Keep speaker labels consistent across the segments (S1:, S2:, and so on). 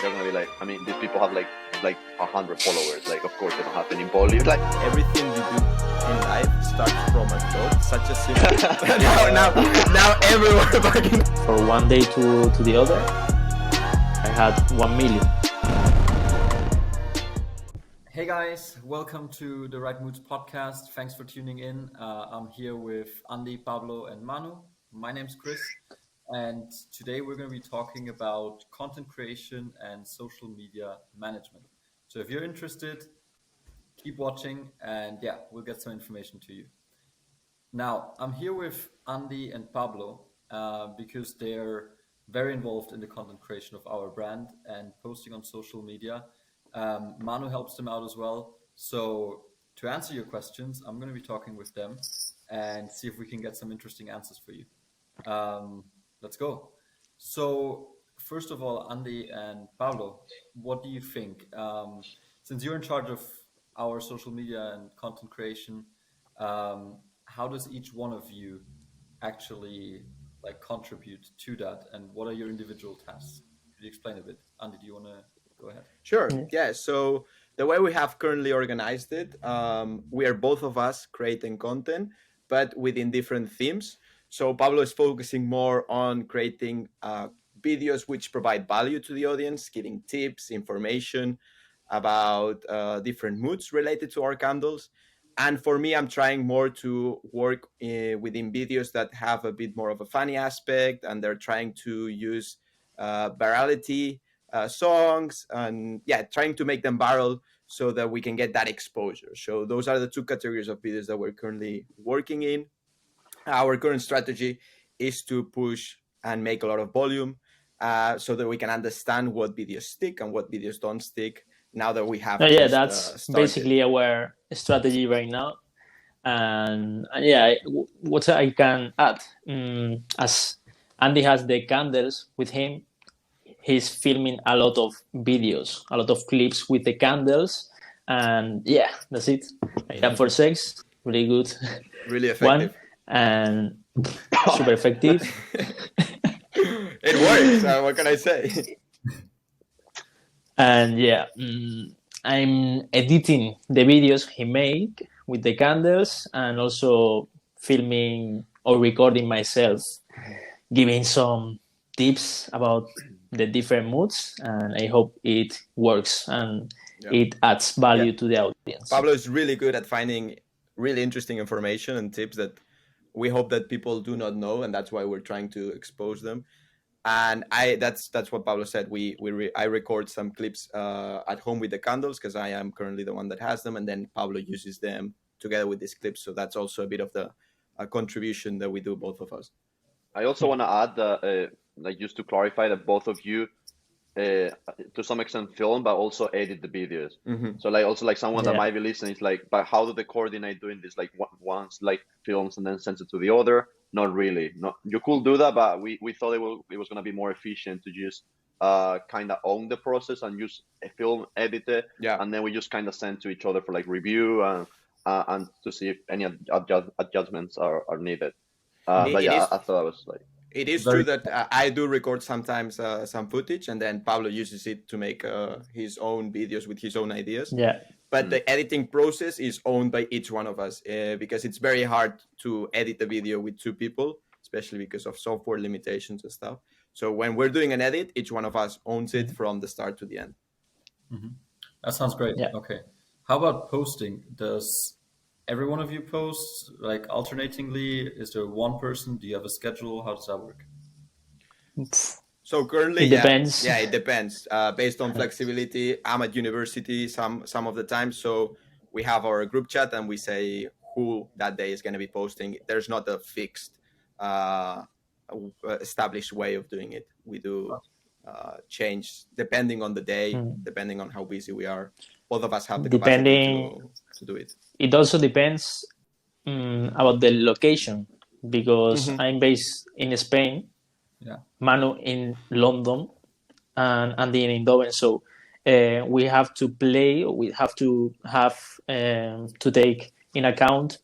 S1: they're gonna be like, I mean, these people have like 100 followers. Like, of course, they don't have any body. Like,
S2: everything you do in life starts from a thought, such a simple. now everyone fucking.
S3: For one day to the other, I had 1 million.
S4: Hey guys, welcome to the Right Moods podcast. Thanks for tuning in. I'm here with Andy, Pablo, and Manu. My name's Chris, and today we're going to be talking about content creation and social media management. So if you're interested, keep watching, and yeah, we'll get some information to you. Now, I'm here with Andy and Pablo because they're very involved in the content creation of our brand and posting on social media. Manu helps them out as well. So to answer your questions, I'm going to be talking with them and see if we can get some interesting answers for you. Let's go. So first of all, Andy and Pablo, what do you think? Since you're in charge of our social media and content creation, how does each one of you actually contribute to that, and what are your individual tasks? Could you explain a bit? Andy, do you want to go ahead?
S2: Sure. Yeah. So the way we have currently organized it, we are both of us creating content, but within different themes. So Pablo is focusing more on creating videos which provide value to the audience, giving tips, information about different moods related to our candles. And for me, I'm trying more to work within videos that have a bit more of a funny aspect, and they're trying to use virality songs, and trying to make them viral so that we can get that exposure. So those are the two categories of videos that we're currently working in. Our current strategy is to push and make a lot of volume so that we can understand what videos stick and what videos don't stick now that we have
S3: that's basically our strategy right now. And what I can add, as Andy has the candles with him, he's filming a lot of videos, a lot of clips with the candles, and that's it. Yeah, for sex, really good,
S2: really effective,
S3: one, and super effective.
S2: It works. What can I say?
S3: And I'm editing the videos he make with the candles, and also filming or recording myself, giving some tips about the different moods, and I hope it works and it adds value to the audience.
S2: Pablo is really good at finding really interesting information and tips that we hope that people do not know, and that's why we're trying to expose them. And that's what Pablo said. I record some clips at home with the candles because I am currently the one that has them, and then Pablo uses them together with these clips. So that's also a bit of the contribution that we do, both of us.
S1: I also want to add that, just to clarify, that both of you, to some extent, film, but also edit the videos.
S2: Mm-hmm.
S1: So someone that might be listening is like, but how do they coordinate doing this? Like once films and then sends it to the other? Not really. No, you could do that, but we thought it was going to be more efficient to just kind of own the process and use a film, edit it, and then we just kind of send to each other for review and to see if any adjustments are needed. I thought that was
S2: It is true that I do record sometimes some footage, and then Pablo uses it to make his own videos with his own ideas.
S3: Yeah.
S2: But the editing process is owned by each one of us because it's very hard to edit the video with two people, especially because of software limitations and stuff. So when we're doing an edit, each one of us owns it from the start to the end.
S4: Mm-hmm. That sounds great.
S3: Yeah.
S4: Okay. How about posting? Does every one of you post alternatingly? Is there one person? Do you have a schedule? How does that work?
S2: So currently,
S3: it depends.
S2: It depends. Based on flexibility, I'm at university some of the time, so we have our group chat and we say who that day is going to be posting. There's not a fixed, established way of doing it. We do change depending on the day, depending on how busy we are. Both of us have the capacity to do it.
S3: It also depends about the location, because I'm based in Spain. Manu in London, and Andy in Eindhoven. So we have to take in account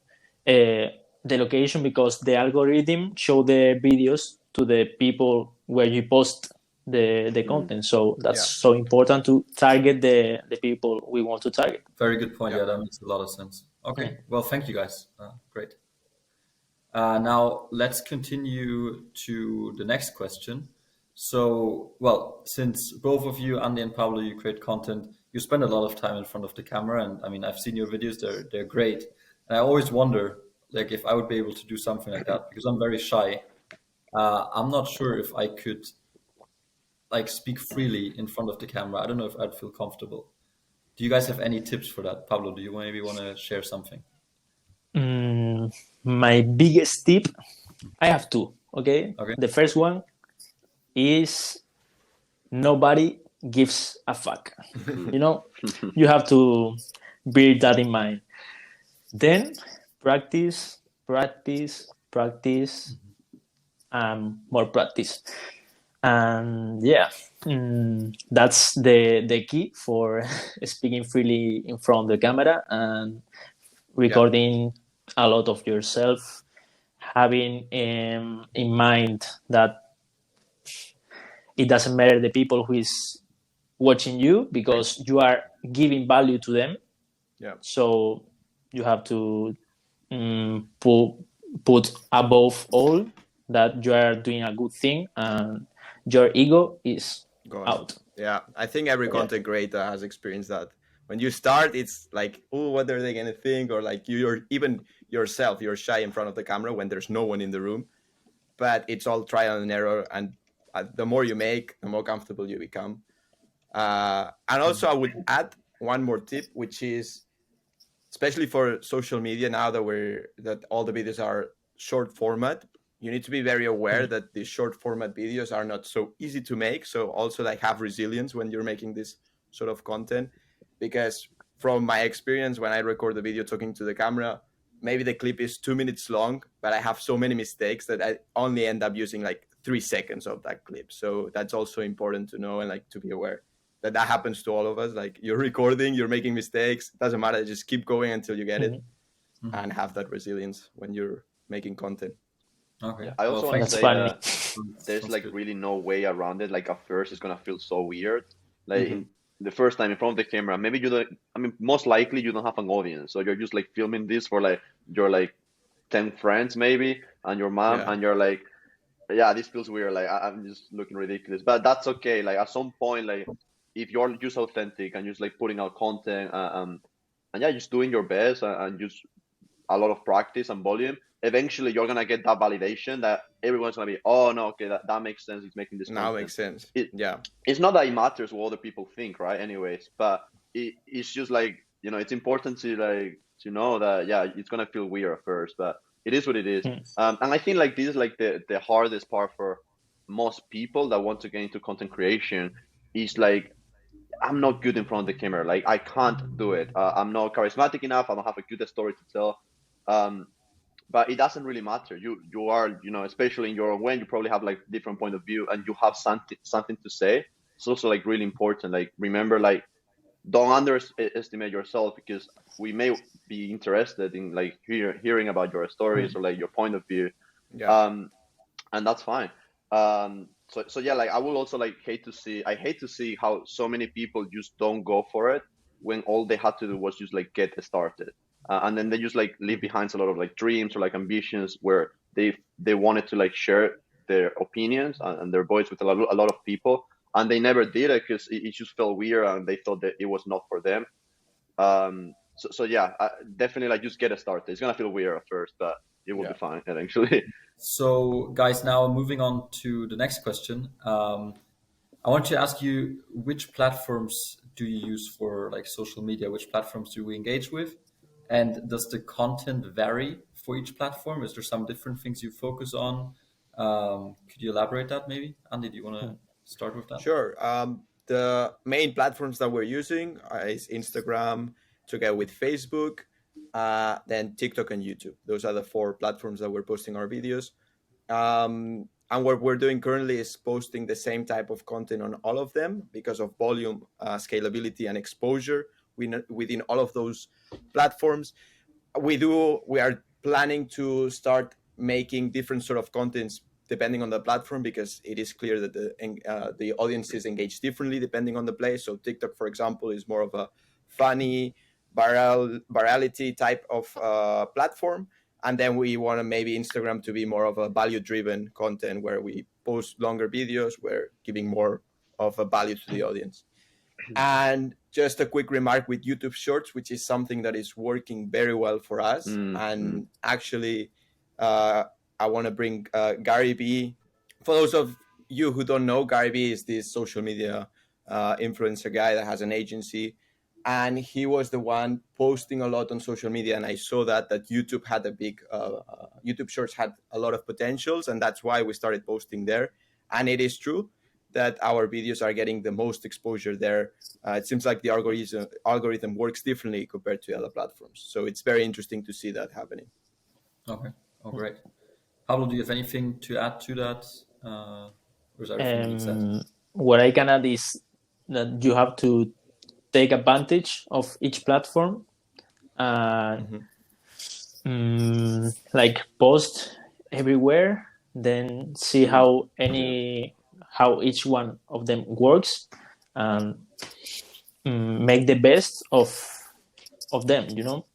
S3: the location, because the algorithm show the videos to the people where you post the content. So that's so important to target the people we want to target.
S4: Very good point. Yeah, that makes a lot of sense. Okay, well, thank you guys. Great. Now let's continue to the next question. So, well, since both of you, Andy and Pablo, you create content, you spend a lot of time in front of the camera, and I mean, I've seen your videos; they're great. And I always wonder, like, if I would be able to do something like that because I'm very shy. I'm not sure if I could like speak freely in front of the camera. I don't know if I'd feel comfortable. Do you guys have any tips for that? Pablo, do you maybe want to share something?
S3: My biggest tip, I have two. Okay. The first one is nobody gives a fuck. You know, you have to bear that in mind. Then practice, and more practice. And that's the key for speaking freely in front of the camera and recording a lot of yourself, having in mind that it doesn't matter the people who is watching you because you are giving value to them. So you have to put above all that you are doing a good thing and your ego is out.
S2: Yeah, I think every content creator has experienced that. When you start, it's like, oh, what are they going to think? Or like you're even yourself, you're shy in front of the camera when there's no one in the room. But it's all trial and error. And the more you make, the more comfortable you become. And also I would add one more tip, which is, especially for social media now that all the videos are short format, you need to be very aware that these short format videos are not so easy to make. So also like have resilience when you're making this sort of content, because from my experience, when I record the video talking to the camera, maybe the clip is 2 minutes long, but I have so many mistakes that I only end up using like 3 seconds of that clip. So that's also important to know and like to be aware that happens to all of us. Like you're recording, you're making mistakes. It doesn't matter. Just keep going until you get it and have that resilience when you're making content.
S4: Okay.
S1: I also want to say that there's like really no way around it. Like at first it's going to feel so weird. Like the first time in front of the camera, maybe you don't, I mean, most likely you don't have an audience. So you're just like filming this for like your like 10 friends maybe and your mom and you're like, this feels weird. Like I'm just looking ridiculous, but that's okay. Like at some point, like if you're just authentic and just like putting out content and just doing your best and just a lot of practice and volume, eventually you're gonna get that validation that everyone's gonna be, oh no, okay, that makes sense. It's making this.
S2: Now makes sense.
S1: It's not that it matters what other people think, right? Anyways, but it's just like, you know, it's important to like to know that it's gonna feel weird at first, but it is what it is. And I think like this is like the hardest part for most people that want to get into content creation is like, I'm not good in front of the camera. Like I can't do it. I'm not charismatic enough. I don't have a good story to tell. But it doesn't really matter. You are, you know, especially in your own way, you probably have like different point of view and you have something to say. It's also like really important. Like remember, like don't underestimate yourself because we may be interested in like hearing about your stories or like your point of view. And that's fine. So like I will also like hate to see how so many people just don't go for it when all they had to do was just like get started. And then they just like leave behind a lot of like dreams or like ambitions where they wanted to like share their opinions and their voice with a lot of people, and they never did it because it just felt weird and they thought that it was not for them. So definitely like just get started. It's gonna feel weird at first, but it will be fine eventually.
S4: So guys, now moving on to the next question. I want to ask you, which platforms do you use for like social media? Which platforms do we engage with? And does the content vary for each platform? Is there some different things you focus on? Could you elaborate that maybe? Andy, do you want to start with that?
S2: Sure. The main platforms that we're using is Instagram together with Facebook, then TikTok and YouTube. Those are the 4 platforms that we're posting our videos. And what we're doing currently is posting the same type of content on all of them because of volume, scalability, and exposure within all of those platforms. We are planning to start making different sort of contents depending on the platform, because it is clear that the audiences engage differently depending on the place. So TikTok, for example, is more of a funny virality type of platform, and then we want to maybe Instagram to be more of a value-driven content where we post longer videos, we're giving more of a value to the audience. And just a quick remark with YouTube Shorts, which is something that is working very well for us. And actually, I want to bring Gary Vee. For those of you who don't know, Gary Vee is this social media influencer guy that has an agency. And he was the one posting a lot on social media. And I saw that YouTube had a big, YouTube Shorts had a lot of potentials. And that's why we started posting there. And it is true that our videos are getting the most exposure there. It seems like the algorithm works differently compared to other platforms. So it's very interesting to see that happening.
S4: Okay. Oh, great. Pablo, do you have anything to add to that? Or is everything being said?
S3: What I can add is that you have to take advantage of each platform and like post everywhere, then see how each one of them works, and make the best of them, you know.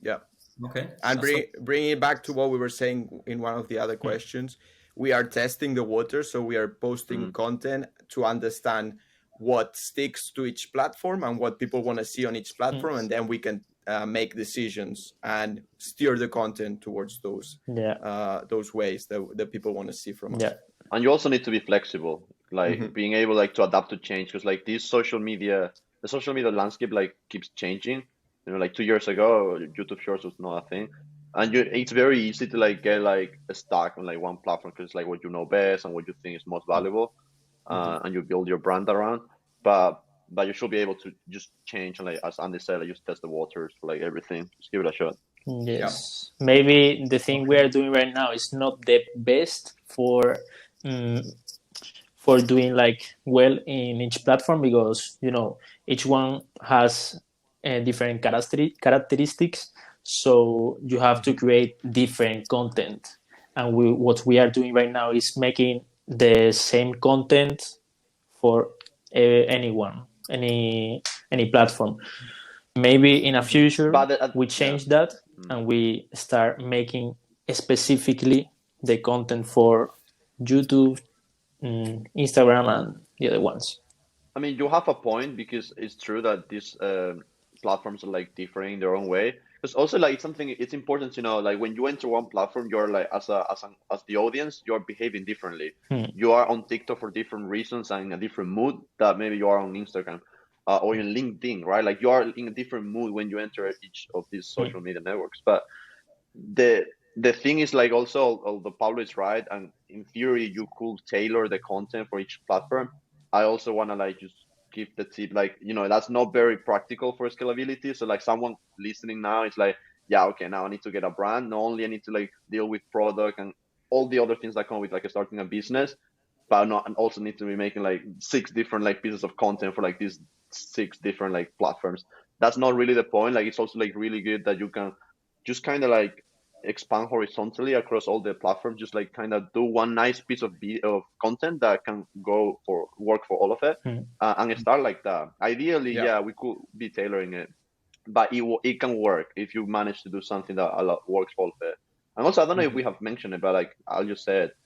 S2: Yeah.
S4: Okay.
S2: And bringing it back to what we were saying in one of the other questions, we are testing the water. So we are posting content to understand what sticks to each platform and what people want to see on each platform. And then we can make decisions and steer the content towards those ways that people want to see from us.
S1: And you also need to be flexible, like being able like to adapt to change, because like the social media landscape like keeps changing. You know, like 2 years ago, YouTube Shorts was not a thing, and it's very easy to like get like stuck on like one platform because like what you know best and what you think is most valuable, and you build your brand around. But you should be able to just change and like as Andy said, like just test the waters for like everything. Just give it a shot.
S3: Yes, maybe the thing we are doing right now is not the best for doing like well in each platform, because you know each one has different characteristics, so you have to create different content. And what we are doing right now is making the same content for anyone, any platform. Maybe in a future we change that and we start making specifically the content for YouTube, Instagram, and the other ones.
S1: I mean, you have a point, because it's true that these platforms are like differing in their own way. Because also like it's important to know, like when you enter one platform, you're like as the audience, you're behaving differently. You are on TikTok for different reasons and in a different mood that maybe you are on Instagram or in LinkedIn, right? Like you are in a different mood when you enter each of these social media networks. But the thing is like also, although Pablo is right, and in theory you could tailor the content for each platform, I also want to like just give the tip, like, you know, that's not very practical for scalability. So like someone listening now is like, yeah, okay, now I need to get a brand. Not only I need to like deal with product and all the other things that come with like starting a business, but I also need to be making like 6 different like pieces of content for like these 6 different like platforms. That's not really the point. Like it's also like really good that you can just kind of like expand horizontally across all the platforms, just like kind of do one nice piece of content that can work for all of it, and start like that. Ideally, we could be tailoring it, but it can work if you manage to do something that works for all of it. And also, I don't know if we have mentioned it, but like I'll just say it,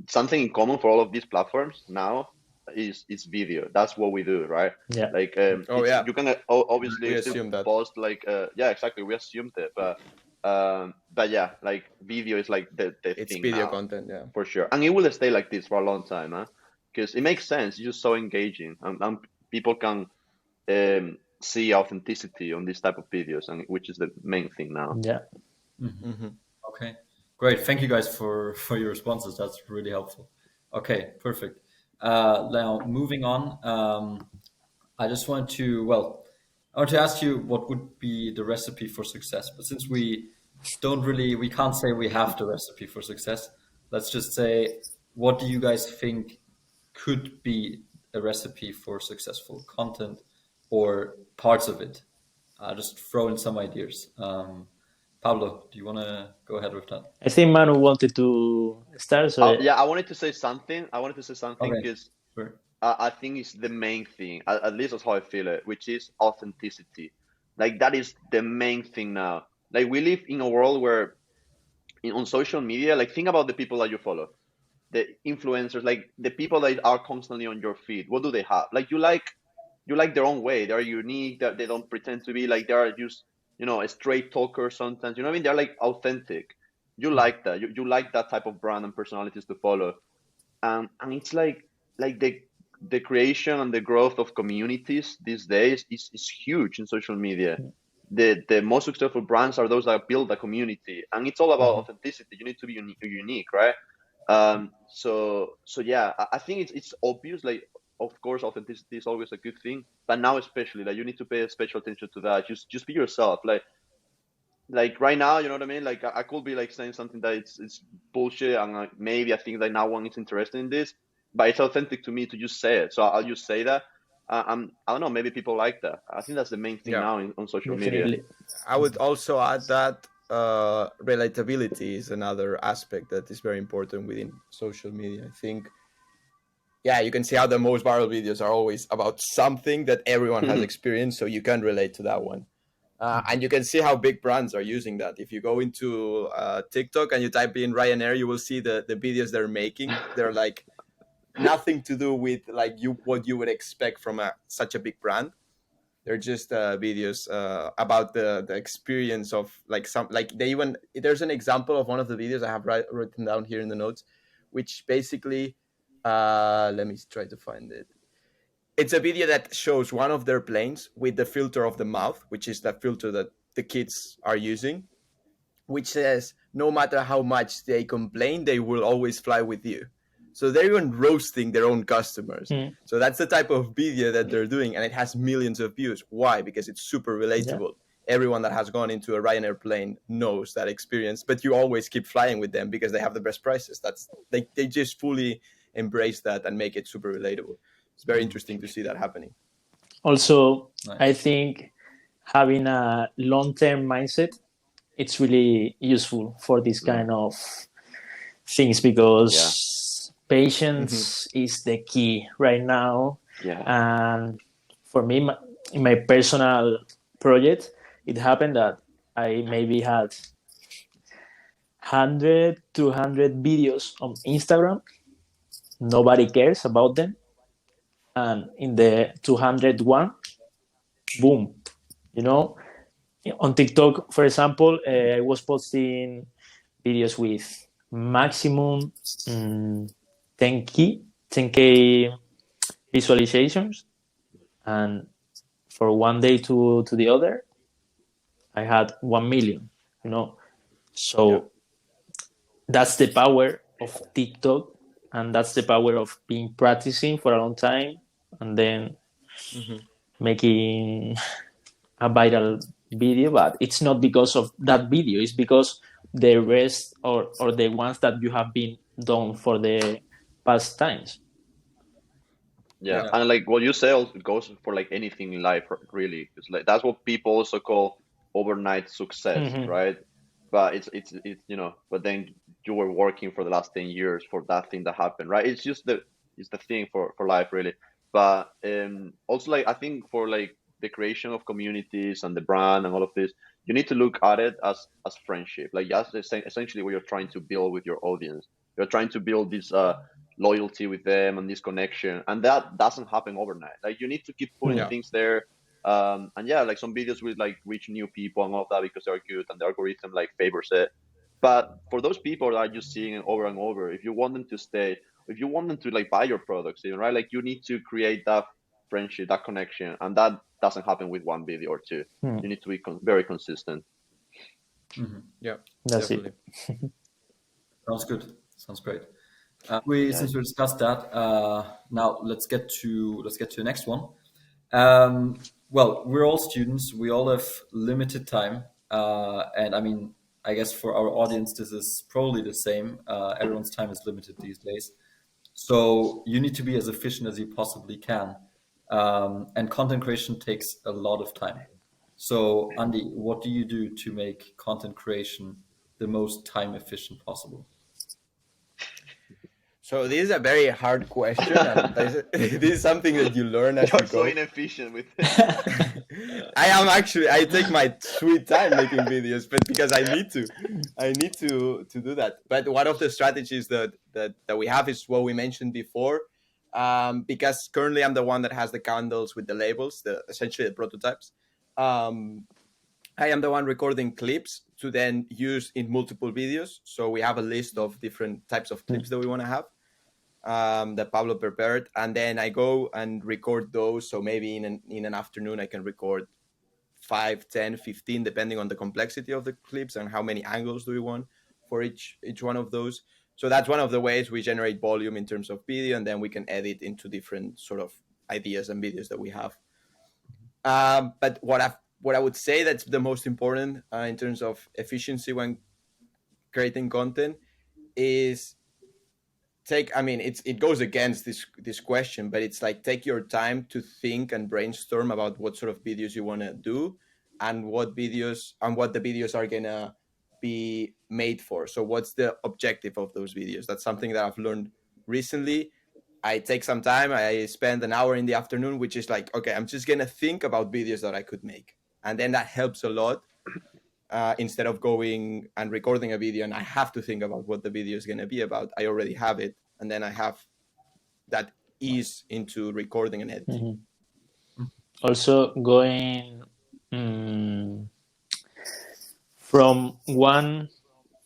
S1: something in common for all of these platforms now is video. That's what we do, right? Like you can obviously still post like exactly, we assumed it, but yeah, like video is like the
S2: it's
S1: thing
S2: video
S1: now,
S2: content,
S1: for sure, and it will stay like this for a long time, because it makes sense. It's just so engaging, and people can see authenticity on this type of videos, and which is the main thing now.
S4: Okay, great. Thank you guys for your responses. That's really helpful. Okay, perfect. Now moving on, I just want to ask you what would be the recipe for success. But since we can't say we have the recipe for success, let's just say, what do you guys think could be a recipe for successful content, or parts of it? Just throw in some ideas. Pablo, do you want to go ahead with that?
S3: I think Manu wanted to start, so
S1: Yeah, I wanted to say something.
S4: Okay,
S1: Because
S4: sure.
S1: I think it's the main thing. At least that's how I feel it, which is authenticity. Like that is the main thing now. Like we live in a world where on social media, like think about the people that you follow, the influencers, like the people that are constantly on your feed. What do they have? Like you like their own way. They're unique. That they don't pretend to be like they are just a straight talker sometimes. You know what I mean? They're like authentic. You like that. You like that type of brand and personalities to follow. And it's like the creation and the growth of communities these days is huge in social media. The most successful brands are those that build a community, and it's all about authenticity. You need to be unique, right? So yeah, I think it's obvious. Like, of course, authenticity is always a good thing, but now especially, like, you need to pay special attention to that. Just be yourself. Like right now, you know what I mean? Like I could be like saying something that it's bullshit, and like, maybe I think that no one is interested in this, but it's authentic to me to just say it. So I'll just say that. I don't know. Maybe people like that. I think that's the main thing
S2: Yeah.
S1: now on social media.
S3: definitely.
S2: I would also add that relatability is another aspect that is very important within social media. I think, yeah, you can see how the most viral videos are always about something that everyone has experienced, so you can relate to that one. And you can see how big brands are using that. If you go into TikTok and you type in Ryanair, you will see the videos they're making. They're like nothing to do with like what you would expect from such a big brand. They're just videos about the experience of like some like they even there's an example of one of the videos I have written down here in the notes, which basically let me try to find it. It's a video that shows one of their planes with the filter of the mouth, which is the filter that the kids are using, which says no matter how much they complain, they will always fly with you. So they're even roasting their own customers. So that's the type of video that they're doing, and it has millions of views. Why? Because it's super relatable. Everyone that has gone into a Ryanair plane knows that experience, but you always keep flying with them because they have the best prices. That's they just fully embrace that and make it super relatable. It's very interesting to see that happening.
S3: Also,
S4: Nice.
S3: I think having a long-term mindset, it's really useful for this kind of things, because patience is the key right now.
S1: Yeah.
S3: And for me, in my personal project, it happened that I maybe had 100, 200 videos on Instagram. Nobody cares about them. And in the 201, boom, on TikTok, for example, I was posting videos with maximum 10K visualizations, and for one day to the other, I had 1 million. So that's the power of TikTok, and that's the power of being practicing for a long time and then making a viral video. But it's not because of that video, it's because the rest or the ones that you have been done for the past times.
S1: Yeah, and like what you say also goes for like anything in life, really. It's like that's what people also call overnight success, right? But it's but then you were working for the last 10 years for that thing that happened, right? It's the thing for life, really. But also, like, I think for like the creation of communities and the brand and all of this, you need to look at it as friendship. Like that's essentially what you're trying to build with your audience. You're trying to build this loyalty with them and this connection, and that doesn't happen overnight. Like you need to keep putting things there. And yeah, like some videos will like reach new people and all of that because they're good and the algorithm like favors it. But for those people that are just seeing it over and over, if you want them to stay, if you want them to like buy your products, even, right? Like you need to create that friendship, that connection, and that doesn't happen with one video or two. You need to be very consistent.
S2: Yeah,
S3: That's
S2: definitely.
S3: it.
S4: Sounds good. Sounds great. Since we discussed that, now let's get to the next one. Well, we're all students. We all have limited time, and I mean, I guess for our audience, this is probably the same. Everyone's time is limited these days, so you need to be as efficient as you possibly can. And content creation takes a lot of time. So, Andy, what do you do to make content creation the most time efficient possible?
S2: So this is a very hard question, and this is something that you learn as
S1: You're
S2: you
S1: so
S2: go.
S1: inefficient with it.
S2: I take my sweet time making videos, but because I need to do that. But one of the strategies that we have is what we mentioned before. Because currently I'm the one that has the candles with the labels, essentially the prototypes. I am the one recording clips to then use in multiple videos. So we have a list of different types of clips that we want to have, that Pablo prepared, and then I go and record those. So maybe in an afternoon I can record 5, 10, 15, depending on the complexity of the clips and how many angles do we want for each one of those. So that's one of the ways we generate volume in terms of video, and then we can edit into different sort of ideas and videos that we have. But what I would say that's the most important in terms of efficiency when creating content is it goes against this question, but it's like take your time to think and brainstorm about what sort of videos you want to do and what the videos are gonna be made for. So what's the objective of those videos? That's something that I've learned recently. I take some time, I spend an hour in the afternoon, which is like, okay, I'm just gonna think about videos that I could make, and then that helps a lot. Instead of going and recording a video and I have to think about what the video is going to be about, I already have it, and then I have that ease into recording and editing.
S3: Mm-hmm. Also, going from one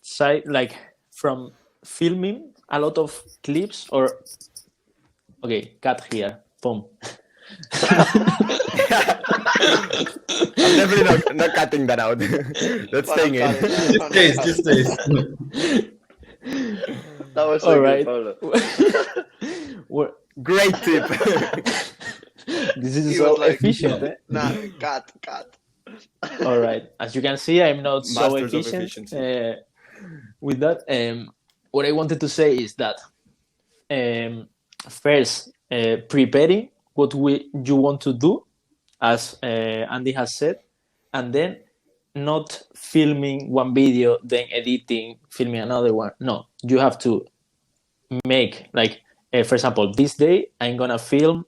S3: side, like from filming a lot of clips, or okay, cut here, boom.
S2: I'm definitely not cutting that out. That's staying in.
S4: Just stays.
S1: That was so
S3: All
S1: good,
S3: right.
S1: Pablo.
S2: Great tip.
S3: This is
S1: He
S3: so
S1: was like,
S3: efficient. Eh?
S1: Nah, cut.
S3: All right. As you can see, I'm not so
S2: Masters of
S3: efficient
S2: efficiency.
S3: with that. What I wanted to say is that first, preparing what you want to do, as Andy has said, and then not filming one video, then editing, filming another one. No, you have to make, like, for example, this day I'm gonna film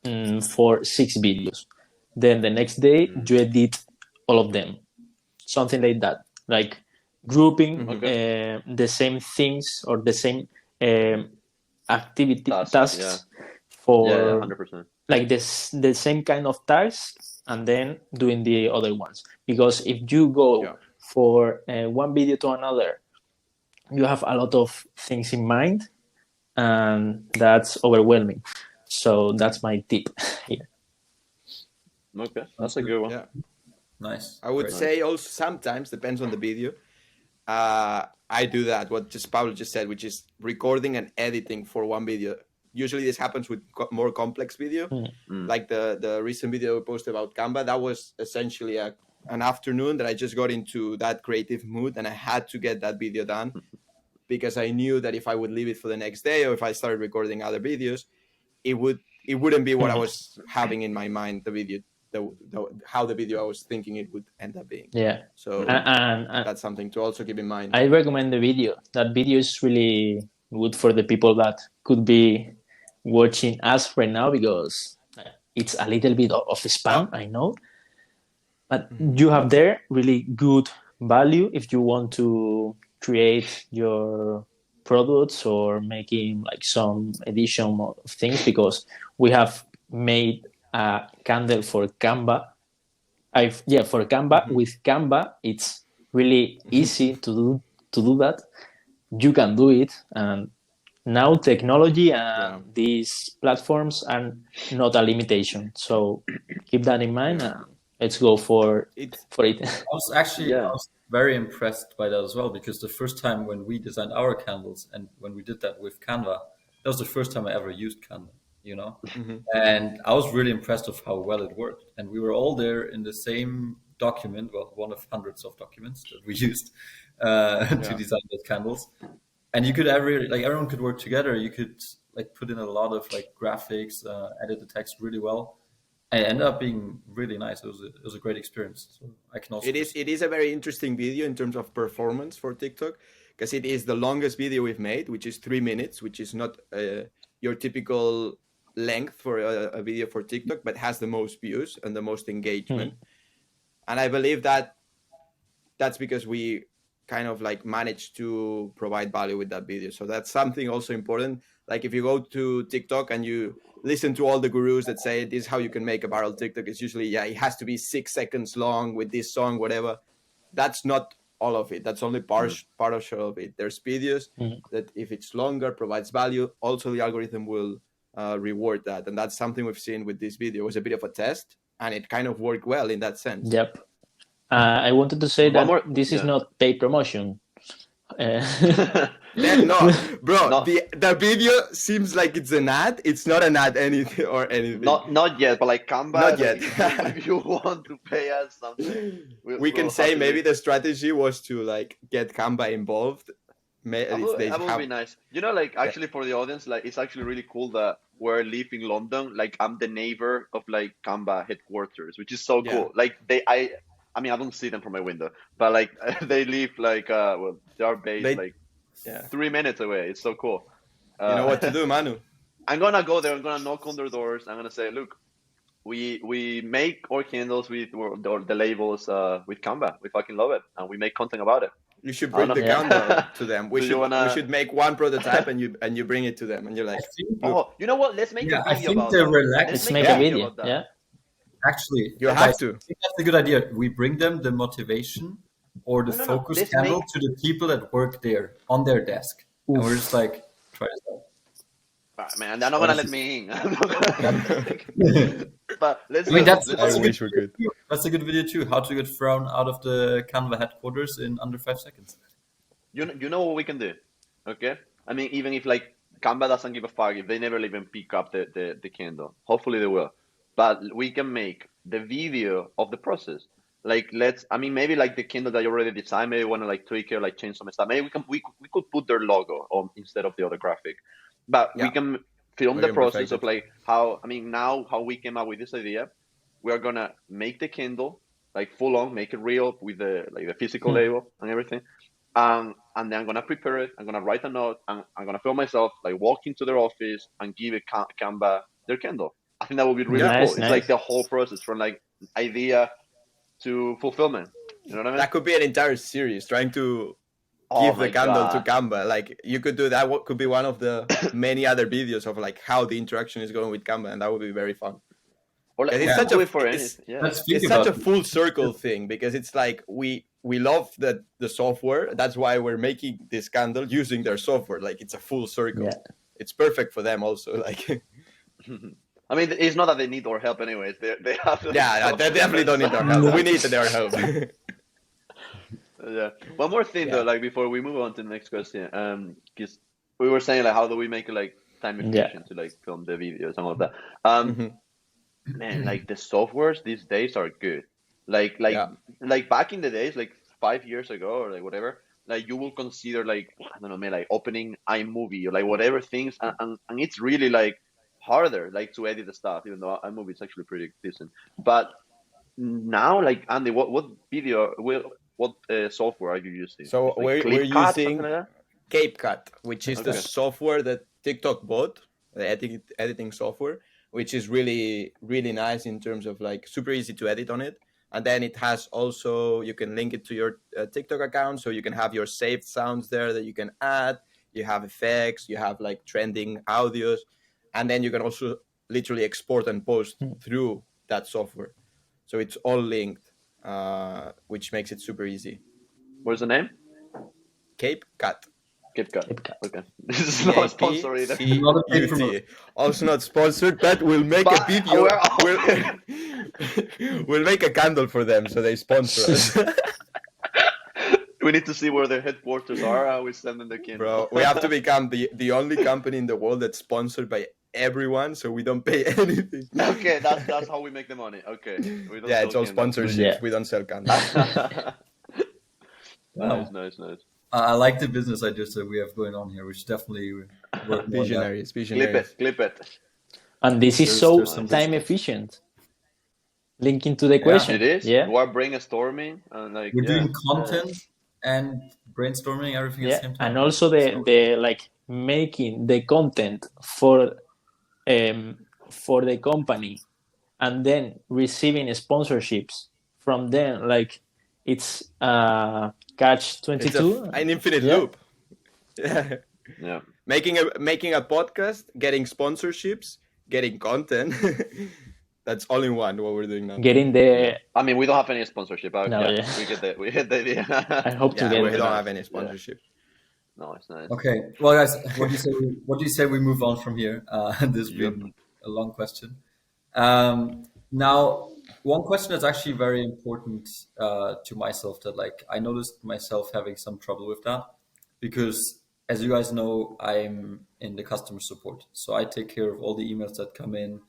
S3: for 6 videos. Then the next day you edit all of them, something like that, like grouping the same things or the same activity tasks for
S1: 100%.
S3: like this, the same kind of tasks, and then doing the other ones. Because if you go for one video to another, you have a lot of things in mind, and that's overwhelming. So that's my tip here.
S1: Okay, that's a good one.
S2: Yeah.
S4: Nice.
S2: I would say also sometimes, depends on the video, I do that, what just Pablo just said, which is recording and editing for one video. Usually this happens with more complex video, like the recent video we posted about Canva. That was essentially an afternoon that I just got into that creative mood, and I had to get that video done because I knew that if I would leave it for the next day, or if I started recording other videos, it wouldn't be what I was having in my mind, the video, how the video I was thinking it would end up being.
S3: Yeah.
S2: So
S3: and
S2: that's something to also keep in mind.
S3: I recommend the video. That video is really good for the people that could be watching us right now, because it's a little bit of spam, I know, but you have there really good value if you want to create your products or making like some edition of things, because we have made a candle for Canva. For Canva. With Canva, it's really easy to do that. You can do it, and now technology and these platforms are not a limitation. So keep that in mind, and let's go for it.
S4: I was very impressed by that as well, because the first time when we designed our candles and when we did that with Canva, that was the first time I ever used Canva, and I was really impressed with how well it worked. And we were all there in the same document, well, one of hundreds of documents that we used to design those candles. And you could everyone could work together. You could like put in a lot of like graphics, edit the text really well. and it ended up being really nice. It was a great experience. So I can also
S2: It is a very interesting video in terms of performance for TikTok, because it is the longest video we've made, which is 3 minutes, which is not your typical length for a video for TikTok, but has the most views and the most engagement. And I believe that that's because we kind of like managed to provide value with that video. So that's something also important. Like if you go to TikTok and you listen to all the gurus that say this is how you can make a viral TikTok, it's usually, yeah, it has to be 6 seconds long with this song, whatever. That's not all of it. That's only partial of it. There's videos that if it's longer, provides value, also the algorithm will reward that. And that's something we've seen with this video. It was a bit of a test and it kind of worked well in that sense.
S3: Yep. I wanted to say that this is not paid promotion.
S2: No, bro. No. The video seems like it's an ad. It's not an ad, anything.
S1: Not yet, but like Canva.
S2: Not yet.
S1: If you want to pay us something,
S2: we can say maybe the strategy was to like get Canva involved.
S1: That would be nice. You know, like actually for the audience, like it's actually really cool that we live in London. Like I'm the neighbor of like Canva headquarters, which is so cool. Like I mean, I don't see them from my window, but like they live like they are based 3 minutes away. It's so cool.
S2: You know what to do, Manu.
S1: I'm gonna go there. I'm gonna knock on their doors. I'm gonna say, look, we make our candles with the labels with Canva. We fucking love it, and we make content about it.
S2: You should bring the candle to them. We should make one prototype and you bring it to them, and you're like,
S1: oh, you know what? Let's make a video about
S4: it.
S3: Let's make a video. Yeah.
S4: Actually,
S2: you have to.
S4: I think that's a good idea. We bring them the motivation or the focus candle to the people that work there on their desk. Oof. And we're just like, try this out.
S1: Man, they're not gonna let me in. But let's.
S4: I mean, that's a good video too. How to get thrown out of the Canva headquarters in under 5 seconds.
S1: You know what we can do, okay? I mean, even if like Canva doesn't give a fuck, if they never even pick up the candle, hopefully they will. But we can make the video of the process. Like maybe like the candle that you already designed, maybe want to like tweak it, like change some stuff. Maybe we could put their logo on instead of the other graphic. But we can film the process of like how we came up with this idea. We are gonna make the candle like full on, make it real with the physical label and everything. And then I'm gonna prepare it. I'm gonna write a note, and I'm gonna film myself like walking to their office and give it Canva their candle. I think that would be really cool. It's like the whole process from like idea to fulfillment. You know what I mean?
S2: That could be an entire series trying to give the candle to Canva. Like you could do that. What could be one of the many other videos of like how the interaction is going with Canva, and that would be very fun.
S1: Or like,
S2: it's such a full circle thing, because it's like we love the software. That's why we're making this candle using their software. Like it's a full circle. Yeah. It's perfect for them also. Like.
S1: I mean, it's not that they need our help anyways. They have.
S2: Yeah, they definitely don't need our help. We need their help.
S1: Yeah. One more thing though, like before we move on to the next question, because we were saying like, how do we make it like time efficient to like film the videos and all of that? Man, like the softwares these days are good. Like back in the days, like 5 years ago or like whatever, like you will consider like, I don't know, man, like opening iMovie or like whatever things, and it's really like harder like to edit the stuff, even though iMovie is actually pretty decent. But now, like Andy, what software are you using?
S2: So like we're using CapCut, which is the software that TikTok bought, the editing software, which is really, really nice in terms of like super easy to edit on it. And then it has also, you can link it to your TikTok account, so you can have your saved sounds there that you can add. You have effects, you have like trending audios. And then you can also literally export and post through that software. So it's all linked, which makes it super easy.
S1: What's the name?
S2: CapCut.
S1: CapCut. Okay. This is not a sponsor either.
S2: Also not sponsored, but we'll make a video. We'll make a candle for them, so they sponsor us.
S1: We need to see where their headquarters are. We send them the candle.
S2: Bro, we have to become the only company in the world that's sponsored by everyone, so we don't pay anything.
S1: Okay, that's how we make the money. Okay.
S2: It's all sponsorships. Yeah. We don't sell candles.
S1: Nice.
S4: I like the business ideas that we have going on here, which definitely work.
S2: Visionaries.
S1: Clip it.
S3: And this is so time efficient. linking to the
S4: Yeah.
S3: question.
S1: It is.
S3: Yeah,
S1: We're brainstorming and like
S4: We're
S1: yeah.
S4: doing content and brainstorming everything at the
S3: yeah,
S4: same time.
S3: and also the
S4: So-
S3: the like making the content for the company, and then receiving sponsorships from them. Like it's catch
S2: It's
S3: 22.
S2: an infinite
S3: Yeah.
S2: loop. Yeah.
S1: Yeah.
S2: Making a podcast, getting sponsorships, getting content. That's all in one. What we're doing now.
S3: Getting the
S1: I mean, we don't have any sponsorship, but
S3: No,
S1: yeah,
S3: yeah.
S1: we get the idea.
S3: I hope to
S2: Yeah,
S3: get
S2: we
S3: it.
S2: don't
S1: nice.
S2: have any
S1: Yeah.
S2: sponsorship.
S1: No, it's nice.
S4: Okay, well, guys, what do you say? What do you say we move on from here? This has
S1: Yep.
S4: been a long question. Now, one question that's actually very important to myself that, like, I noticed myself having some trouble with that because, as you guys know, I'm in the customer support, so I take care of all the emails that come in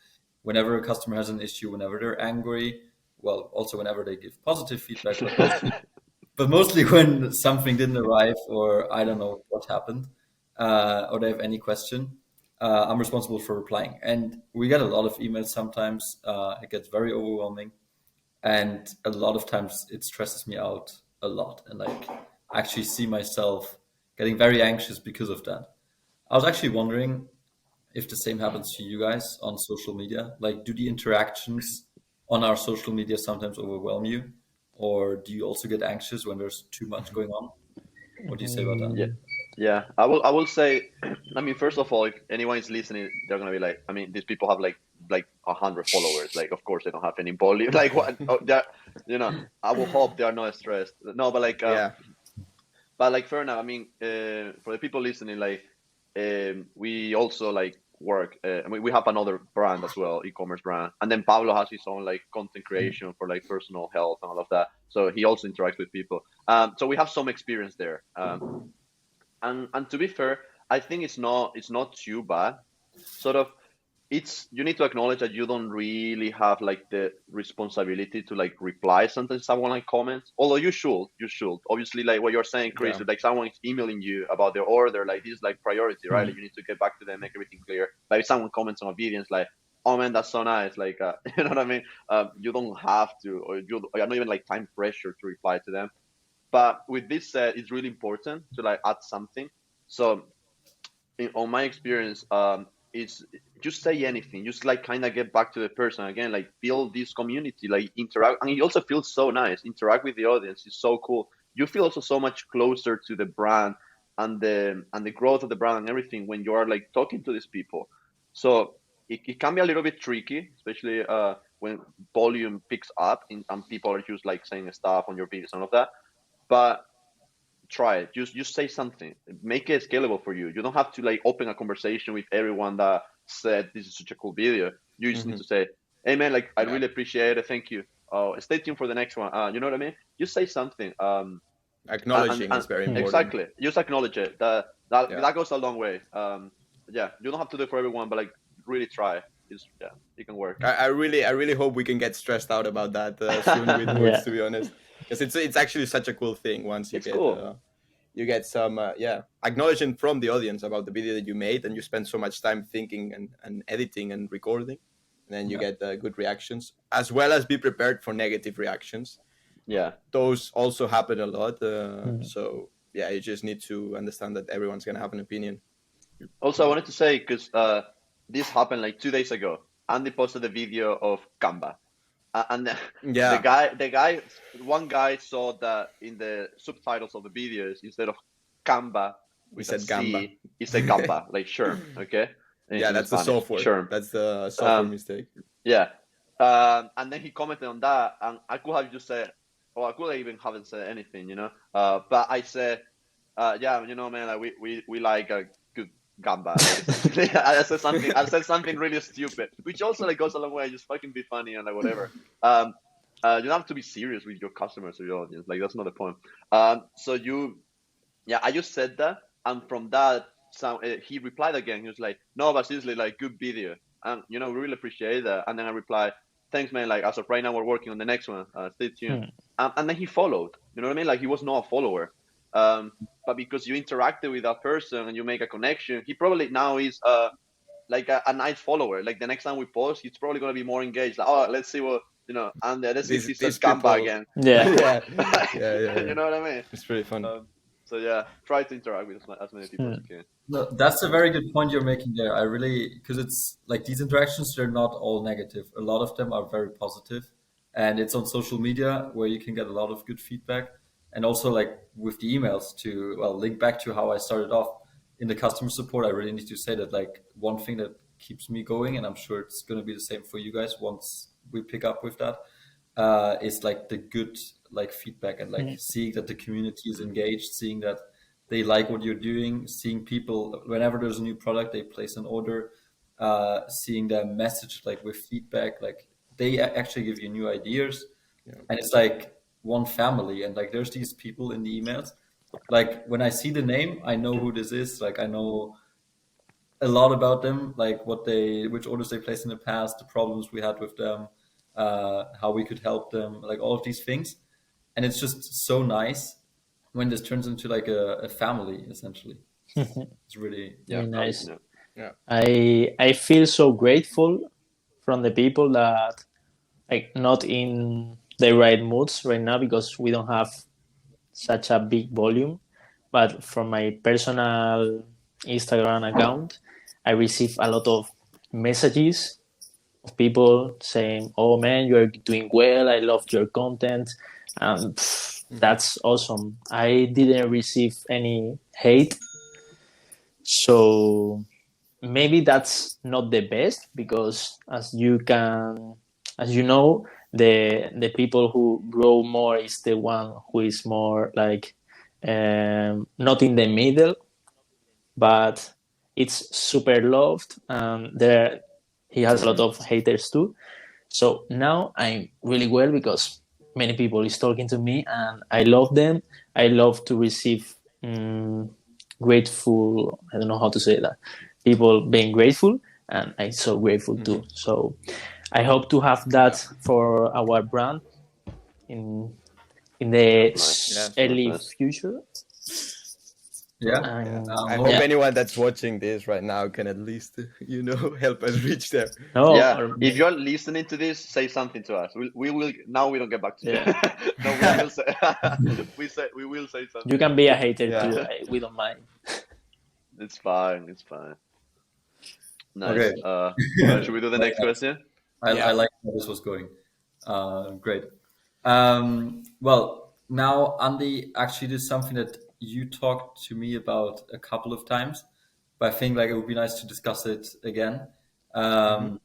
S4: whenever a customer has an issue, whenever they're angry. Well, also whenever they give positive feedback, but mostly when something didn't arrive or I don't know what happened, or they have any question, I'm responsible for replying. And we get a lot of emails sometimes. It gets very overwhelming, and a lot of times it stresses me out a lot. And like, I actually see myself getting very anxious because of that. I was actually wondering if the same happens to you guys on social media. Like, do the interactions on our social media sometimes overwhelm you? Or do you also get anxious when there's too much going on? What do you say about that?
S1: Yeah. Yeah. I will say, I mean, first of all, if anyone is listening, they're gonna be like, I mean, these people have like 100 followers. Like, of course they don't have any volume. Like what they're I will hope they are not stressed. No, but like
S2: Yeah.
S1: but like fair enough. I mean, for the people listening, like we also like work. I mean, we have another brand as well, e-commerce brand, and then Pablo has his own like content creation for like personal health and all of that. So he also interacts with people. So we have some experience there. And to be fair, I think it's not too bad. Sort of, it's you need to acknowledge that you don't really have like the responsibility to like reply sometimes someone like comments. Although you should obviously, like what you're saying, Chris.
S2: Yeah.
S1: If, like someone is emailing you about their order, like this is like priority, right?
S3: Mhm.
S1: Like, you need to get back to them, make everything clear. Like if someone comments on a video, it's like, oh man, that's so nice. Like you know what I mean? You don't have to, or you're not even like time pressure to reply to them. But with this said, it's really important to like add something. So on my experience, it's just say anything, just like kind of get back to the person again, like build this community, like interact. And it also feels so nice, interact with the audience. It's so cool. You feel also so much closer to the brand and the growth of the brand and everything when you are like talking to these people. So it can be a little bit tricky, especially when volume picks up and people are just like saying stuff on your videos and all of that. But try it. Just say something. Make it scalable for you. You don't have to like open a conversation with everyone that said this is such a cool video. You just need to say, "Hey man, like I
S2: Yeah.
S1: really appreciate it. Thank you. Stay tuned for the next one." You know what I mean? Just say something.
S2: Acknowledging is very important.
S1: Exactly. Just acknowledge it. That
S2: Yeah.
S1: that goes a long way. Yeah, you don't have to do it for everyone, but like really try. It can work.
S2: I really hope we can get stressed out about that soon with Moods,
S3: Yeah.
S2: to be honest, because it's actually such a cool thing once you
S1: It's
S2: get
S1: cool.
S2: you get some acknowledgement from the audience about the video that you made, and you spend so much time thinking and editing and recording, and then you get good reactions, as well as be prepared for negative reactions.
S1: Yeah.
S2: Those also happen a lot. So yeah, you just need to understand that everyone's gonna have an opinion.
S1: Also, I wanted to say, because this happened like 2 days ago. Andy posted a video of Canva, and one guy saw that in the subtitles of the videos, instead of Canva
S2: We
S1: with
S2: said
S1: a
S2: Gamba.
S1: C, he said Gamba, like Sherm. Okay.
S2: Yeah,
S1: In
S2: that's the
S1: Spanish,
S2: software.
S1: Sherm.
S2: That's the software mistake.
S1: Yeah. And then he commented on that, and I could have just said, or I could even haven't said anything, but I said, yeah, man, like we like a good gamba. Like, I said something really stupid, which also like goes a long way. Just fucking be funny and like whatever. You don't have to be serious with your customers or your audience. Like that's not the point. I just said that, and from that, he replied again. He was like, "No, but seriously, like good video, and we really appreciate that." And then I replied, "Thanks, man. Like as of right now, we're working on the next one. Stay tuned." And then he followed. You know what I mean? Like he was not a follower, but because you interacted with that person and you make a connection, he probably now is like a nice follower. Like the next time we post, he's probably gonna be more engaged. Like, oh, let's see and this
S2: These
S1: is Canva
S2: people-
S1: again.
S3: Yeah.
S2: yeah.
S1: You know what I mean?
S2: It's pretty fun.
S1: So yeah, try to interact with as many people as you can.
S4: No, that's a very good point you're making there. I really, because it's like these interactions, they're not all negative. A lot of them are very positive, and it's on social media where you can get a lot of good feedback. And also, like with the emails, to link back to how I started off in the customer support. I really need to say that like one thing that keeps me going, and I'm sure it's going to be the same for you guys once we pick up with that, is like the good like feedback and like seeing that the community is engaged, seeing that they like what you're doing, seeing people whenever there's a new product they place an order, seeing them message like with feedback, like they actually give you new ideas, and it's like one family, and like there's these people in the emails. Like when I see the name, I know who this is. Like I know a lot about them, like which orders they placed in the past, the problems we had with them, how we could help them, like all of these things. And it's just so nice when this turns into like a family, essentially. It's really
S3: Very nice.
S1: Yeah.
S3: I feel so grateful from the people that like not in the right moods right now because we don't have such a big volume, but from my personal Instagram account, I receive a lot of messages of people saying, "Oh man, you're doing well. I loved your content." And that's awesome. I didn't receive any hate. So maybe that's not the best because as you know, the people who grow more is the one who is more like not in the middle, but it's super loved. There he has a lot of haters too. So now I'm really well because many people is talking to me and I love them. I love to receive grateful, I don't know how to say that, people being grateful, and I'm so grateful too. So I hope to have that for our brand in the early future.
S2: I hope anyone that's watching this right now can at least help us reach there.
S1: If you're listening to this, say something to us. We will now. We don't get back to you. No, we will say something.
S3: You can be a hater too. We don't mind.
S1: It's fine. Nice.
S4: Okay.
S1: Should we do the next question?
S4: I like how this was going. Great. Well, now Andy, actually, this is something that you talked to me about a couple of times, but I think like it would be nice to discuss it again, about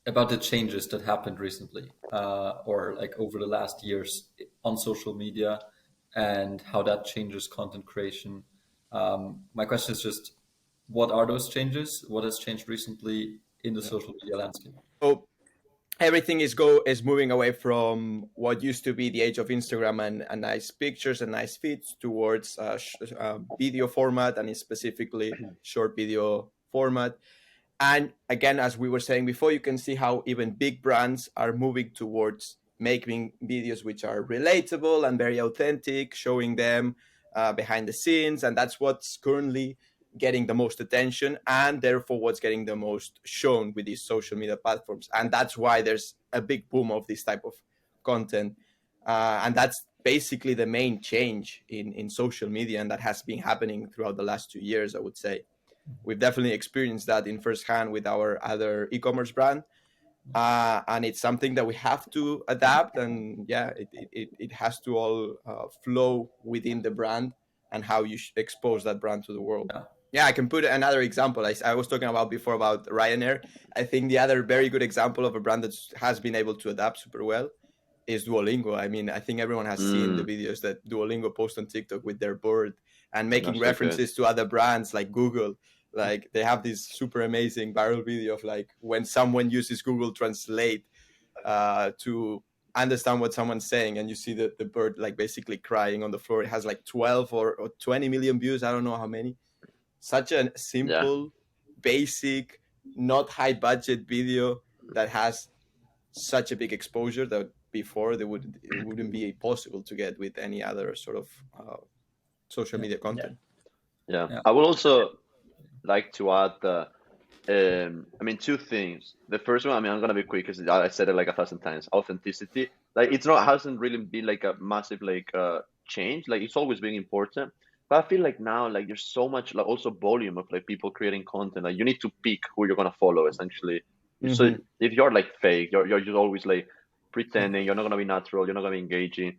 S4: the changes that happened recently, or like over the last years on social media, and how that changes content creation. My question is just, what are those changes? What has changed recently in the social media landscape?
S2: So everything is moving away from what used to be the age of Instagram and nice pictures and nice feeds towards video format, and specifically short video format. And again, as we were saying before, you can see how even big brands are moving towards making videos which are relatable and very authentic, showing them behind the scenes. And that's what's currently getting the most attention, and therefore what's getting the most shown with these social media platforms. And that's why there's a big boom of this type of content. And that's basically the main change in social media, and that has been happening throughout the last 2 years, I would say. We've definitely experienced that in firsthand with our other e-commerce brand. And it's something that we have to adapt, and it has to all flow within the brand and how you expose that brand to the world. I can put another example. I was talking about before about Ryanair. I think the other very good example of a brand that has been able to adapt super well is Duolingo. I mean, I think everyone has seen the videos that Duolingo post on TikTok with their board and making references to other brands like Google. Like they have this super amazing viral video of like when someone uses Google Translate to understand what someone's saying, and you see the bird like basically crying on the floor. It has like 12 or 20 million views. I don't know how many. Such a simple, basic, not high budget video that has such a big exposure that before it wouldn't be possible to get with any other sort of social media content.
S1: I would also like to add I mean, two things. The first one, I mean, I'm gonna be quick because I said it like 1,000 times. Authenticity, like it's not hasn't really been like a massive like change. Like it's always been important, but I feel like now like there's so much like also volume of like people creating content. Like you need to pick who you're gonna follow essentially. So if you're like fake, you're just always like pretending. You're not gonna be natural. You're not gonna be engaging.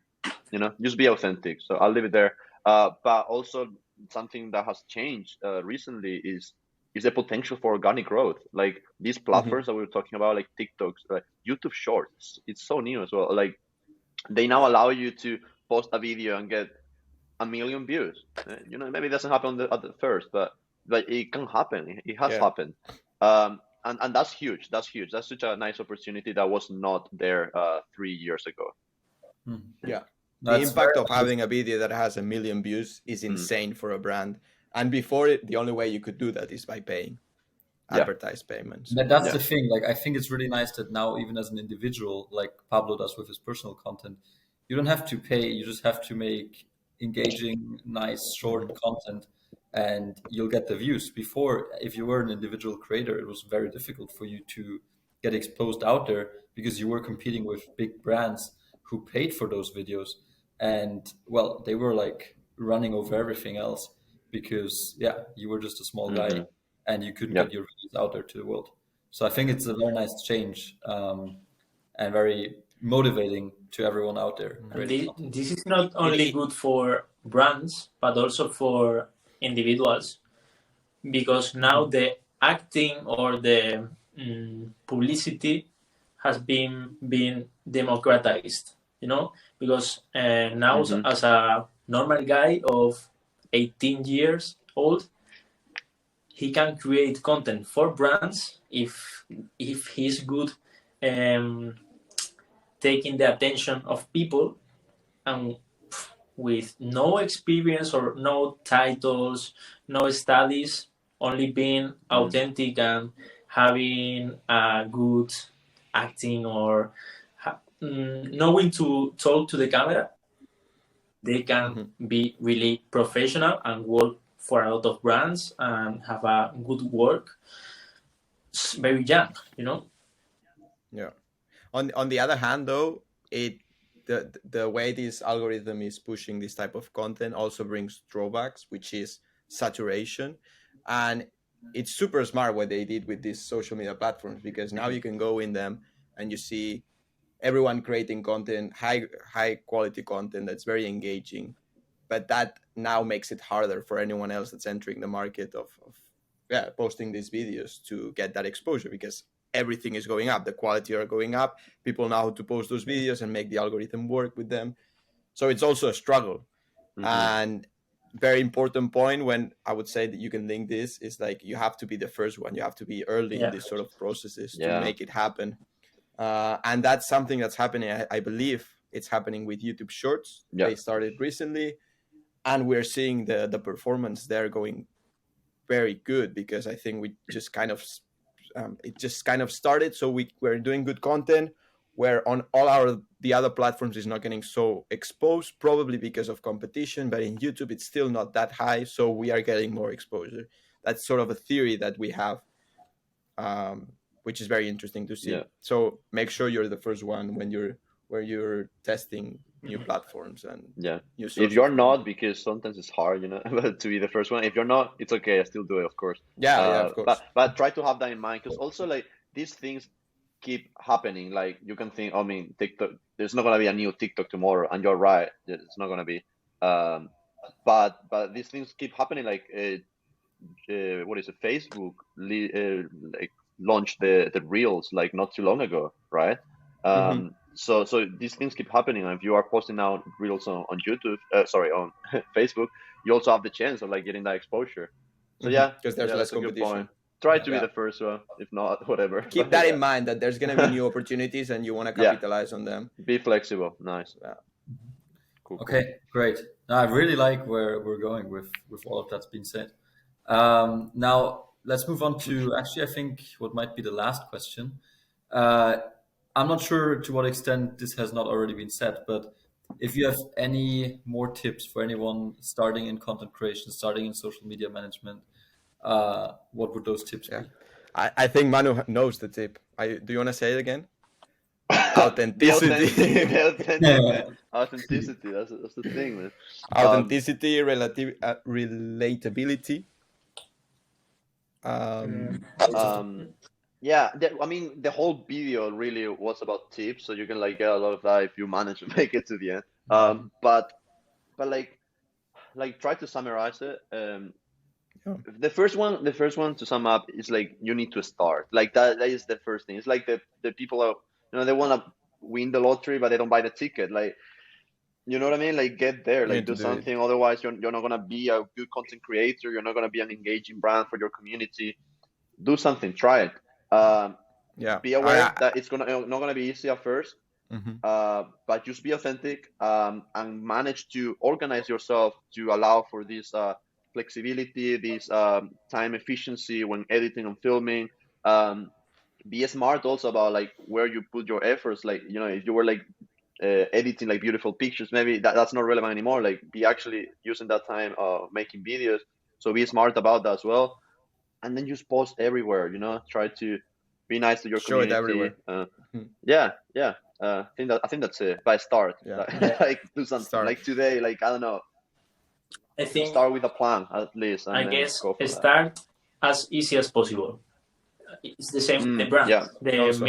S1: Just be authentic. So I'll leave it there. But also something that has changed recently is the potential for organic growth. Like these platforms that we were talking about, like TikToks, like YouTube Shorts, it's so new as well. Like they now allow you to post a video and get 1 million views. Maybe it doesn't happen at the first, but it can happen. It has happened. And that's huge. That's huge. That's such a nice opportunity that was not there 3 years ago.
S2: Yeah. The impact of having a video that has 1 million views is insane for a brand. And before it, the only way you could do that is by paying advertised payments.
S4: That's the thing. Like, I think it's really nice that now, even as an individual, like Pablo does with his personal content, you don't have to pay. You just have to make engaging, nice, short content, and you'll get the views. Before, if you were an individual creator, it was very difficult for you to get exposed out there because you were competing with big brands who paid for those videos. And well, they were like running over everything else because you were just a small guy and you couldn't get your videos out there to the world. So I think it's a very nice change and very motivating to everyone out there.
S3: This is not only good for brands, but also for individuals, because now the acting or the publicity has been democratized, because now as a normal guy of 18 years old, he can create content for brands if he's good taking the attention of people, and with no experience or no titles, no studies, only being authentic and having a good acting or knowing to talk to the camera, they can be really professional and work for a lot of brands and have a good work very young,
S2: Yeah. On the other hand, though, the way this algorithm is pushing this type of content also brings drawbacks, which is saturation. And it's super smart what they did with these social media platforms, because now you can go in them and you see everyone creating content, high quality content that's very engaging. But that now makes it harder for anyone else that's entering the market of posting these videos to get that exposure, because everything is going up, the quality are going up, people know how to post those videos and make the algorithm work with them. So it's also a struggle. And very important point when I would say that you can link this is like you have to be the first one, you have to be early in this sort of processes to make it happen. And that's something that's happening. I believe it's happening with YouTube Shorts. They started recently, and we're seeing the performance there going very good, because I think we just kind of it just kind of started. So we're doing good content where on all the other platforms is not getting so exposed, probably because of competition, but in YouTube it's still not that high, so we are getting more exposure. That's sort of a theory that we have, which is very interesting to see. So make sure you're the first one when you're testing new platforms and
S1: if you're not, because sometimes it's hard, to be the first one. If you're not, it's okay. I still do it, of course.
S2: Of course.
S1: But try to have that in mind, because also like these things keep happening. Like you can think, TikTok, there's not gonna be a new TikTok tomorrow, and you're right, it's not gonna be. But these things keep happening. Like what is it? Facebook like launched the Reels like not too long ago, right? So these things keep happening, and if you are posting now Reels on YouTube, on Facebook, you also have the chance of like getting that exposure. So
S2: because there's less competition.
S1: Try to be the first one. If not, whatever.
S2: Keep that in mind, that there's gonna be new opportunities, and you want to capitalize on them.
S1: Be flexible. Nice.
S4: Cool. Okay, great. Now, I really like where we're going with all of that's been said. Now let's move on to actually, I think what might be the last question. I'm not sure to what extent this has not already been said, but if you have any more tips for anyone starting in content creation, starting in social media management, what would those tips be?
S2: I think Manu knows the tip. Do you want to say it again?
S1: Be
S2: Authenticity.
S1: authentic, be authentic, man. Authenticity. That's the thing, man.
S2: Authenticity, relatability.
S1: Yeah, I mean, the whole video really was about tips, so you can like get a lot of that if you manage to make it to the end. But like try to summarize it.
S2: Yeah.
S1: The first one to sum up is like you need to start. Like that is the first thing. It's like the people are, they want to win the lottery, but they don't buy the ticket. Like, you know what I mean? Like, get there,
S2: You
S1: like
S2: need to
S1: do
S2: do
S1: something. Otherwise, you're not gonna be a good content creator. You're not gonna be an engaging brand for your community. Do something. Try it.
S2: Yeah.
S1: Be aware that it's not gonna be easy at first.
S2: Mhm.
S1: But just be authentic, and manage to organize yourself to allow for this flexibility, this time efficiency when editing and filming. Be smart also about like where you put your efforts. Like, if you were like editing like beautiful pictures, maybe that's not relevant anymore. Like, be actually using that time making videos. So be smart about that as well. And then just post everywhere. Try to be nice to your
S2: Show it
S1: community.
S2: everywhere.
S1: Yeah. I think that's it. By start,
S2: Yeah.
S1: like do something.
S2: Start.
S1: Like today, like I don't know,
S3: I think
S1: start with a plan at least, and
S3: I
S1: then
S3: guess
S1: go for that.
S3: start as easy as possible. It's the same with the brand,
S1: Yeah.
S3: the
S2: Also.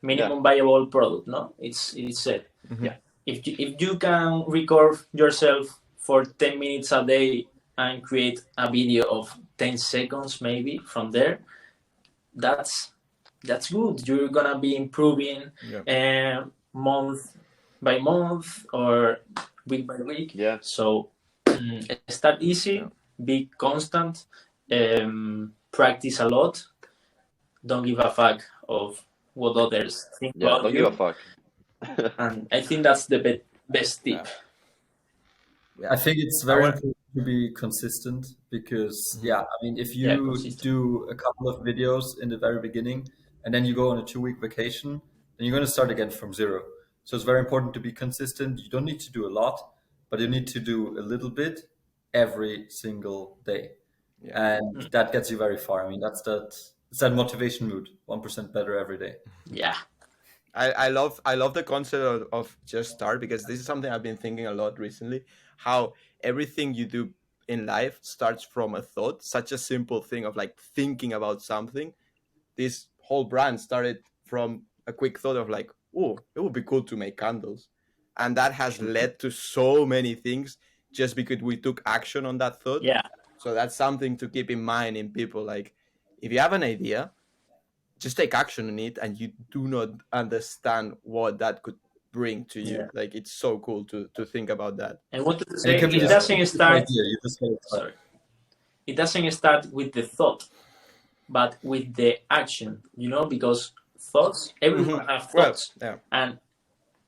S3: minimum viable product. No, it's said.
S2: Mhm.
S1: Yeah.
S3: If you can record yourself for 10 minutes a day and create a video of 10 seconds, maybe from there, that's good. You're gonna be improving month by month or week by week.
S1: Yeah.
S3: So start easy, be constant, practice a lot. Don't give a fuck of what others think
S1: Yeah.
S3: about
S1: Don't
S3: you.
S1: give a fuck.
S3: And I think that's the best tip.
S2: Yeah.
S4: I think it's very important to be consistent because, I mean, if you
S3: consistent.
S4: do a couple of videos in the very beginning and then you go on a 2-week vacation, then you're going to start again from zero. So it's very important to be consistent. You don't need to do a lot, but you need to do a little bit every single day.
S2: Yeah.
S4: And that gets you very far. I mean, it's that motivation mood, 1% better every day.
S3: Yeah.
S2: I love the concept of just start, because this is something I've been thinking a lot recently, how everything you do in life starts from a thought, such a simple thing of like thinking about something. This whole brand started from a quick thought of like, oh, it would be cool to make candles. And that has led to so many things just because we took action on that thought.
S3: Yeah.
S2: So that's something to keep in mind in people. Like, if you have an idea, just take action on it, and you do not understand what that could bring to you.
S3: Yeah.
S2: Like, it's so cool to think about that.
S3: I wanted to say
S4: it
S3: doesn't start.
S4: You just gotta start.
S3: Sorry, it doesn't start with the thought, but with the action. Because thoughts, everyone have thoughts, and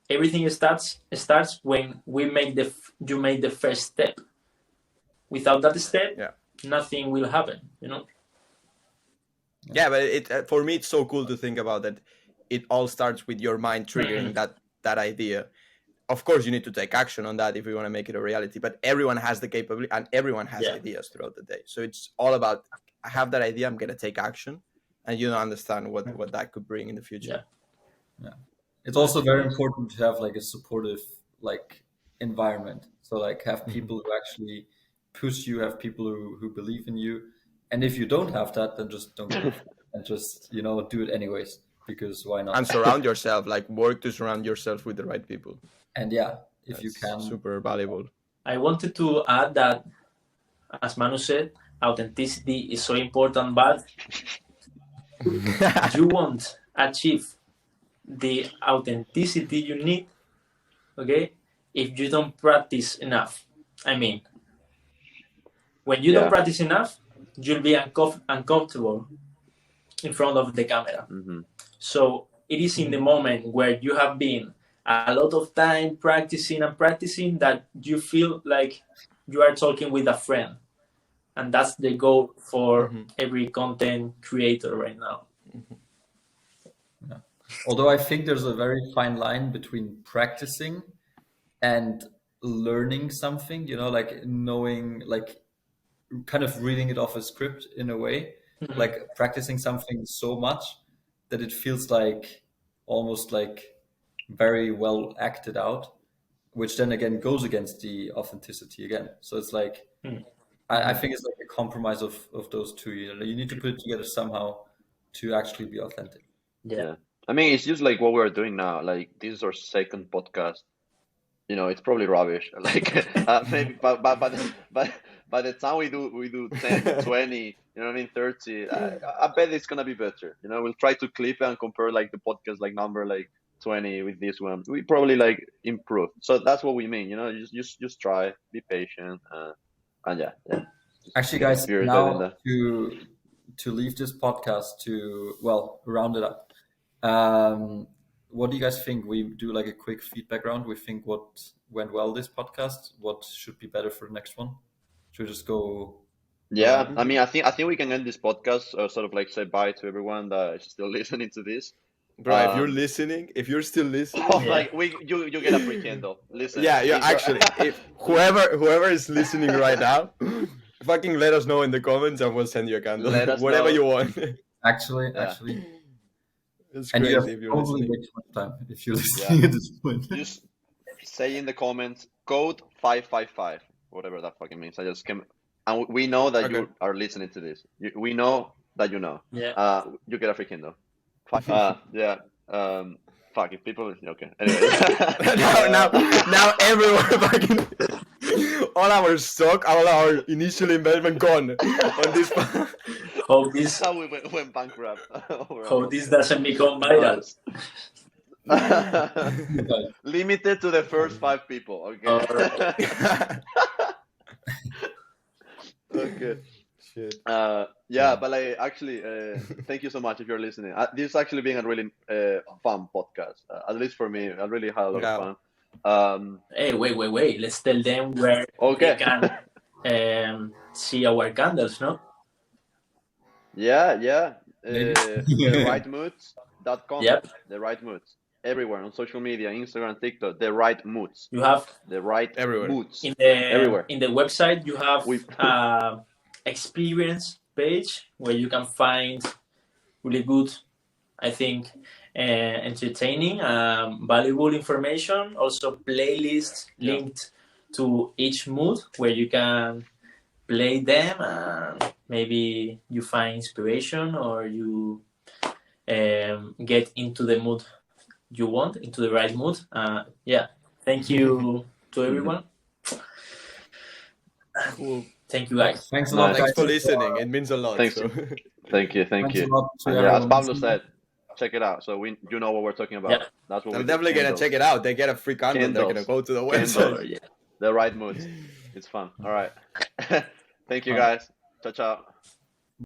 S3: everything starts when you make the first step. Without that step, nothing will happen.
S2: Yeah, but for me, it's so cool to think about that. It all starts with your mind triggering that idea. Of course, you need to take action on that if you want to make it a reality. But everyone has the capability, and everyone has ideas throughout the day. So it's all about, I have that idea, I'm gonna take action, and you don't understand what that could bring in the future.
S4: Yeah. It's also very important to have like a supportive environment. So like have people who actually push you, have people who believe in you. And if you don't have that, then just don't go and just do it anyways, because why not?
S2: And surround yourself, like work to surround yourself with the right people.
S4: And if you can,
S2: super valuable.
S3: I wanted to add that, as Manu said, authenticity is so important, but you won't achieve the authenticity you need, okay, if you don't practice enough. I mean, when you don't practice enough, you'll be uncomfortable in front of the camera. So it is in the moment where you have been a lot of time practicing that you feel like you are talking with a friend. And that's the goal for every content creator right now.
S4: Although I think there's a very fine line between practicing and learning something, like knowing, like kind of reading it off a script in a way. like practicing something so much that it feels like almost like very well acted out, which then again goes against the authenticity again. So it's like I think it's like a compromise of those two. You need to put it together somehow to actually be authentic.
S3: Yeah.
S1: I mean, it's just like what we're doing now. Like this is our second podcast. It's probably rubbish. Like maybe, but by the time we do 10, 20, you know what I mean, 30. I bet it's gonna be better. We'll try to clip it and compare like the podcast like number like 20 with this one. We probably like improve. So that's what we mean. Just try, be patient, and yeah.
S4: Actually, guys,
S1: You're
S4: now
S1: doing that.
S4: to leave this podcast to round it up. What do you guys think? We do like a quick feedback round. We think what went well this podcast. What should be better for the next one? Should we just go?
S1: Yeah, I mean, I think we can end this podcast sort of like say bye to everyone that is still listening to this.
S2: Bro, if you're listening, if you're still listening,
S1: like you get a free Kindle. Listen.
S2: yeah, actually, if whoever is listening right now, fucking let us know in the comments and we'll send you a candle.
S1: Let us
S2: Whatever
S1: know.
S2: you want.
S4: Actually,
S2: It's
S4: and
S2: crazy
S4: you have
S2: if you're
S4: probably
S2: listening.
S4: way too much time if you're listening at this point.
S1: Just say in the comments code 555, whatever that fucking means. I just came, and we know that you are listening to this. We know that you know.
S3: Yeah.
S1: You get a free Kindle. Yeah. Fuck if people. Okay. Anyway.
S2: now everyone fucking all our stock, all our initial investment gone on this.
S3: Hope this
S1: That's how we went bankrupt.
S3: hope this doesn't become viral.
S1: Limited to the first 5 people. Okay. Okay.
S2: Shit.
S1: Yeah, but like actually, thank you so much if you're listening. This has actually been a really fun podcast, at least for me. I really had a lot of fun.
S3: Hey, wait. Let's tell them where
S1: Okay.
S3: they can see our candles, no?
S1: Yeah. TheRightMoods.com.
S3: Yep.
S1: The Right Moods. Everywhere on social media, Instagram, TikTok. The Right Moods.
S3: You have
S1: The Right
S2: Everywhere.
S1: Moods.
S3: everywhere. In the website, you have experience page where you can find really good, I think, entertaining, valuable information. Also, playlists linked to each mood where you can play them and maybe you find inspiration or you get into the mood you want, into the right mood. Thank you to everyone.
S2: Cool.
S3: Thank you, guys.
S4: Thanks a lot,
S2: Thanks
S4: guys.
S2: for listening. It means a lot.
S1: Thanks.
S2: So.
S1: Thank you.
S4: Thanks a lot to
S1: And as
S4: everyone
S1: Pablo
S4: listening.
S1: said, check it out. So you know what we're talking about.
S3: Yeah.
S1: That's what
S2: I'm
S1: we
S2: definitely
S1: do.
S2: gonna check it out. They get a free candle. They're gonna go to the website.
S1: The Right Moods. It's fun. All right. Thank you guys. Ciao, ciao.